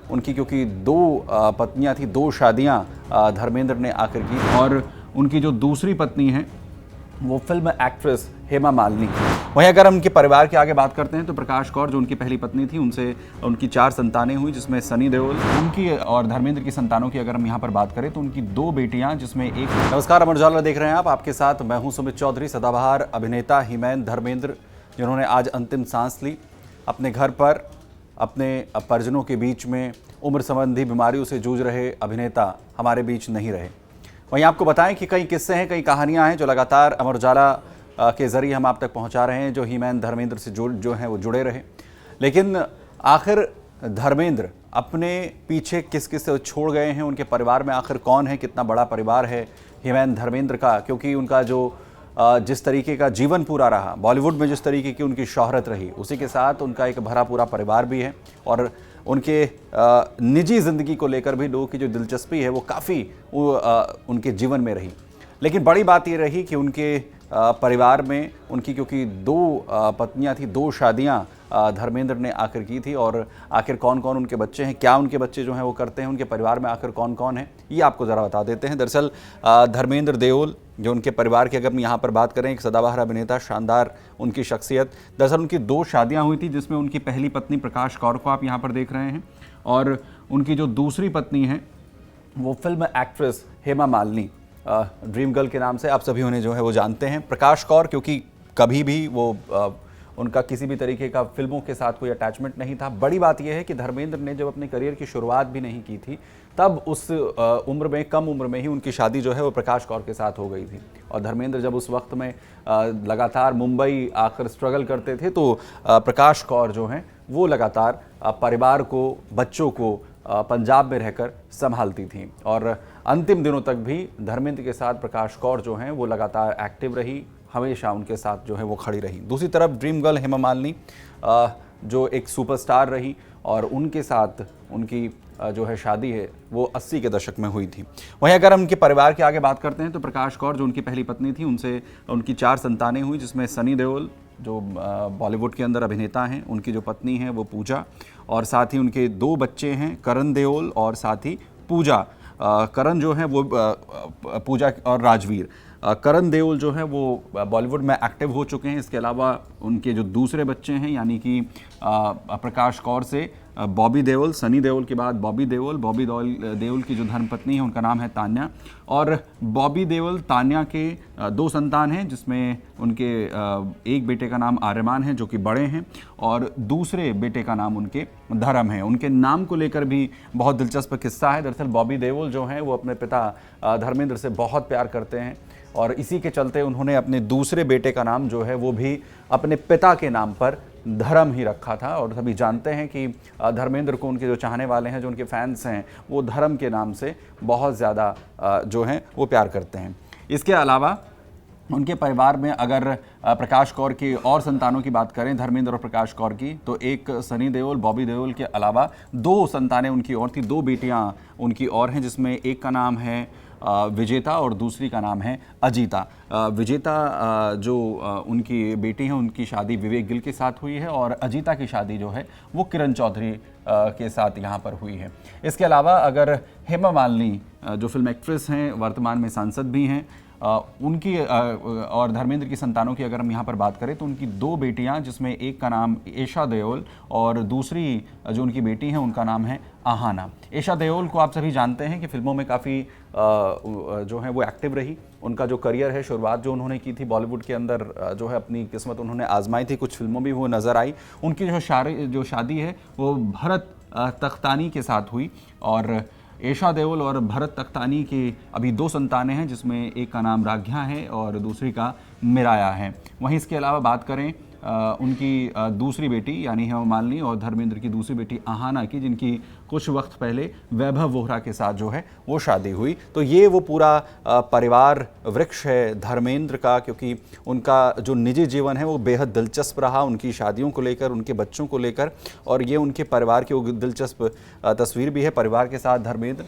उनकी क्योंकि दो पत्नियां थी, दो शादियां धर्मेंद्र ने आकर की और उनकी जो दूसरी पत्नी है वो फिल्म एक्ट्रेस हेमा मालिनी। वहीं अगर हम उनके परिवार के आगे बात करते हैं तो प्रकाश कौर जो उनकी पहली पत्नी थी, उनसे उनकी 4 संतानें हुई, जिसमें सनी देओल उनकी और धर्मेंद्र की संतानों की अगर हम यहाँ पर बात करें तो उनकी 2 बेटियां, जिसमें एक। नमस्कार, अमर उजाला देख रहे हैं आप, आपके साथ मैं हूं सुमित चौधरी। सदाबहार अभिनेता हीमैन धर्मेंद्र जिन्होंने आज अंतिम सांस ली, अपने घर पर अपने परिजनों के बीच में उम्र संबंधी बीमारियों से जूझ रहे अभिनेता हमारे बीच नहीं रहे। वहीं आपको बताएं कि कई किस्से हैं, कई कहानियां हैं जो लगातार अमर उजाला के ज़रिए हम आप तक पहुंचा रहे हैं, जो हीमैन धर्मेंद्र से जो हैं वो जुड़े रहे। लेकिन आखिर धर्मेंद्र अपने पीछे किस किस से छोड़ गए हैं, उनके परिवार में आखिर कौन है, कितना बड़ा परिवार है हीमैन धर्मेंद्र का, क्योंकि उनका जो जिस तरीके का जीवन पूरा रहा, बॉलीवुड में जिस तरीके की उनकी शोहरत रही, उसी के साथ उनका एक भरा पूरा परिवार भी है। और उनके निजी ज़िंदगी को लेकर भी लोगों की जो दिलचस्पी है वो काफ़ी उनके जीवन में रही। लेकिन बड़ी बात ये रही कि उनके परिवार में उनकी क्योंकि 2 पत्नियां थी, 2 शादियां धर्मेंद्र ने आकर की थी। और आखिर कौन कौन उनके बच्चे हैं, क्या उनके बच्चे जो हैं वो करते हैं, उनके परिवार में आखिर कौन कौन है, ये आपको ज़रा बता देते हैं। दरअसल धर्मेंद्र देओल जो उनके परिवार की अगर हम यहाँ पर बात करें, एक सदाबहार अभिनेता, शानदार उनकी शख्सियत। दरअसल उनकी 2 शादियाँ हुई थी, जिसमें उनकी पहली पत्नी प्रकाश कौर को आप यहाँ पर देख रहे हैं, और उनकी जो दूसरी पत्नी है वो film actress Hema Malini, dream girl के नाम से आप सभी उन्हें जो है वो जानते हैं। प्रकाश कौर क्योंकि कभी भी वो उनका किसी भी तरीके का फिल्मों के साथ कोई अटैचमेंट नहीं था। बड़ी बात यह है कि धर्मेंद्र ने जब अपने करियर की शुरुआत भी नहीं की थी, तब उस उम्र में, कम उम्र में ही उनकी शादी जो है वो प्रकाश कौर के साथ हो गई थी। और धर्मेंद्र जब उस वक्त में लगातार मुंबई आकर स्ट्रगल करते थे, तो प्रकाश कौर जो हैं वो लगातार परिवार को, बच्चों को पंजाब में रहकर संभालती थी। और अंतिम दिनों तक भी धर्मेंद्र के साथ प्रकाश कौर जो हैं वो लगातार एक्टिव रही, हमेशा उनके साथ जो है वो खड़ी रही। दूसरी तरफ ड्रीम गर्ल हेमा मालिनी जो एक सुपरस्टार रही, और उनके साथ उनकी जो है शादी है वो 80 के दशक में हुई थी। वहीं अगर हम उनके परिवार के आगे बात करते हैं तो प्रकाश कौर जो उनकी पहली पत्नी थी, उनसे उनकी 4 संतानें हुई, जिसमें सनी देओल जो बॉलीवुड के अंदर अभिनेता हैं, उनकी जो पत्नी है वो पूजा, और साथ ही उनके 2 बच्चे हैं, करण देओल और साथ ही पूजा। करण जो है वो पूजा और राजवीर। करण देओल जो है वो बॉलीवुड में एक्टिव हो चुके हैं। इसके अलावा उनके जो दूसरे बच्चे हैं, यानी कि प्रकाश कौर से बॉबी देओल, सनी देओल के बाद बॉबी देओल की जो धर्मपत्नी है उनका नाम है तान्या, और बॉबी देओल तान्या के 2 संतान हैं, जिसमें उनके एक बेटे का नाम आर्यमान है जो कि बड़े हैं, और दूसरे बेटे का नाम उनके धर्म है। उनके नाम को लेकर भी बहुत दिलचस्प किस्सा है। दरअसल बॉबी देओल जो हैं वो अपने पिता धर्मेंद्र से बहुत प्यार करते हैं, और इसी के चलते उन्होंने अपने दूसरे बेटे का नाम जो है वो भी अपने पिता के नाम पर धर्म ही रखा था। और सभी जानते हैं कि धर्मेंद्र को उनके जो चाहने वाले हैं, जो उनके फैंस हैं, वो धर्म के नाम से बहुत ज़्यादा जो हैं वो प्यार करते हैं। इसके अलावा उनके परिवार में अगर प्रकाश कौर की और संतानों की बात करें, धर्मेंद्र और प्रकाश कौर की, तो एक सनी देओल, बॉबी देओल के अलावा 2 संतानें उनकी और थी, 2 बेटियां उनकी और हैं, जिसमें एक का नाम है विजेता और दूसरी का नाम है अजीता। विजेता जो उनकी बेटी हैं, उनकी शादी विवेक गिल के साथ हुई है, और अजीता की शादी जो है वो किरण चौधरी के साथ यहाँ पर हुई है। इसके अलावा अगर हेमा मालिनी जो फिल्म एक्ट्रेस हैं, वर्तमान में सांसद भी हैं, उनकी और धर्मेंद्र की संतानों की अगर हम यहाँ पर बात करें तो उनकी 2 बेटियाँ, जिसमें एक का नाम एशा देओल और दूसरी जो उनकी बेटी हैं उनका नाम है आहाना। एशा देओल को आप सभी जानते हैं कि फिल्मों में काफ़ी जो है वो एक्टिव रही। उनका जो करियर है, शुरुआत जो उन्होंने की थी बॉलीवुड के अंदर, जो है अपनी किस्मत उन्होंने आजमाई थी, कुछ फिल्मों भी वो नज़र आई। उनकी जो शादी है वो भरत तख्तानी के साथ हुई, और एशा देओल और भरत तख्तानी की अभी 2 संतानें हैं, जिसमें एक का नाम राघ्या है और दूसरी का मिराया है। वहीं इसके अलावा बात करें उनकी दूसरी बेटी यानी हेमा मालिनी और धर्मेंद्र की दूसरी बेटी आहाना की, जिनकी कुछ वक्त पहले वैभव वोहरा के साथ जो है वो शादी हुई। तो ये वो पूरा परिवार वृक्ष है धर्मेंद्र का, क्योंकि उनका जो निजी जीवन है वो बेहद दिलचस्प रहा, उनकी शादियों को लेकर, उनके बच्चों को लेकर, और ये उनके परिवार की वो दिलचस्प तस्वीर भी है। परिवार के साथ धर्मेंद्र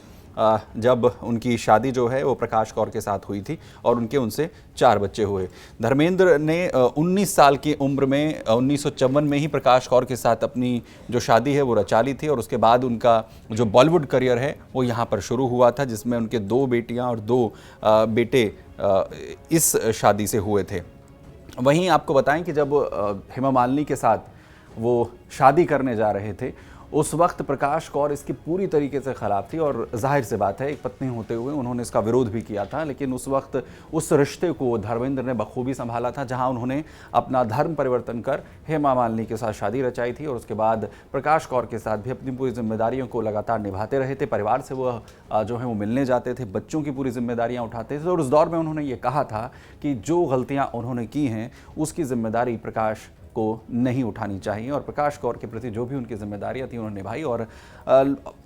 जब उनकी शादी जो है वो प्रकाश कौर के साथ हुई थी और उनसे 4 बच्चे हुए। धर्मेंद्र ने 19 साल की उम्र में 1954 में ही प्रकाश कौर के साथ अपनी जो शादी है वो रचा ली थी और उसके बाद उनका जो बॉलीवुड करियर है वो यहाँ पर शुरू हुआ था, जिसमें उनके 2 बेटियाँ और 2 बेटे इस शादी से हुए थे। वहीं आपको बताएं कि जब हेमा मालिनी के साथ वो शादी करने जा रहे थे उस वक्त प्रकाश कौर इसकी पूरी तरीके से ख़िलाफ़ थी और जाहिर सी बात है एक पत्नी होते हुए उन्होंने इसका विरोध भी किया था, लेकिन उस वक्त उस रिश्ते को धर्मेंद्र ने बखूबी संभाला था, जहां उन्होंने अपना धर्म परिवर्तन कर हेमा मालिनी के साथ शादी रचाई थी और उसके बाद प्रकाश कौर के साथ भी अपनी पूरी जिम्मेदारियों को लगातार निभाते रहे थे। परिवार से वो जो है वो मिलने जाते थे, बच्चों की पूरी जिम्मेदारियाँ उठाते थे और उस दौर में उन्होंने ये कहा था कि जो गलतियाँ उन्होंने की हैं उसकी जिम्मेदारी प्रकाश को नहीं उठानी चाहिए और प्रकाश कौर के प्रति जो भी उनकी जिम्मेदारियां थी उन्होंने निभाई। और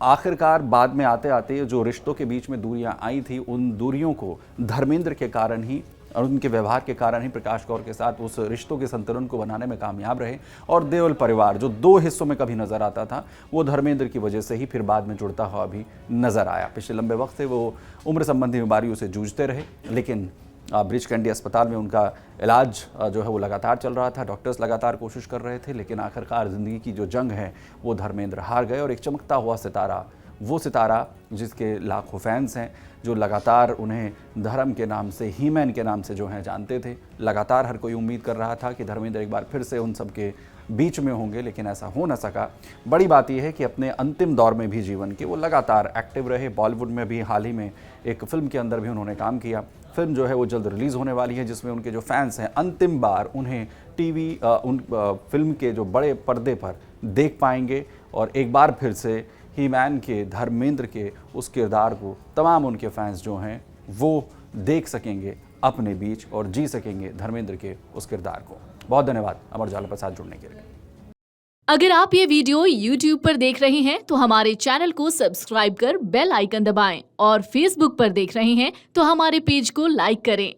आखिरकार बाद में आते आते जो रिश्तों के बीच में दूरियां आई थी उन दूरियों को धर्मेंद्र के कारण ही और उनके व्यवहार के कारण ही प्रकाश कौर के साथ उस रिश्तों के संतुलन को बनाने में कामयाब रहे और देओल परिवार जो 2 हिस्सों में कभी नज़र आता था वो धर्मेंद्र की वजह से ही फिर बाद में जुड़ता हुआ भी नज़र आया। पिछले लंबे वक्त से वो उम्र संबंधी बीमारियों से जूझते रहे, लेकिन ब्रीच कैंडी अस्पताल में उनका इलाज जो है वो लगातार चल रहा था। डॉक्टर्स लगातार कोशिश कर रहे थे, लेकिन आखिरकार ज़िंदगी की जो जंग है वो धर्मेंद्र हार गए और एक चमकता हुआ सितारा, वो सितारा जिसके लाखों फैंस हैं, जो लगातार उन्हें धर्म के नाम से, ही-मैन के नाम से जो हैं जानते थे, लगातार हर कोई उम्मीद कर रहा था कि धर्मेंद्र एक बार फिर से उन सब के बीच में होंगे, लेकिन ऐसा हो न सका। बड़ी बात यह है कि अपने अंतिम दौर में भी जीवन के वो लगातार एक्टिव रहे। बॉलीवुड में भी हाल ही में एक फ़िल्म के अंदर भी उन्होंने काम किया। फिल्म जो है वो जल्द रिलीज़ होने वाली है, जिसमें उनके जो फैंस हैं अंतिम बार उन्हें फिल्म के जो बड़े पर्दे पर देख पाएंगे और एक बार फिर से ही-मैन के, धर्मेंद्र के उस किरदार को तमाम उनके फैंस जो हैं वो देख सकेंगे अपने बीच और जी सकेंगे धर्मेंद्र के उस किरदार को। बहुत धन्यवाद अमर उजाला पर साथ जुड़ने के लिए। अगर आप ये वीडियो YouTube पर देख रहे हैं तो हमारे चैनल को सब्सक्राइब कर बेल आइकन दबाएं और Facebook पर देख रहे हैं तो हमारे पेज को लाइक करें।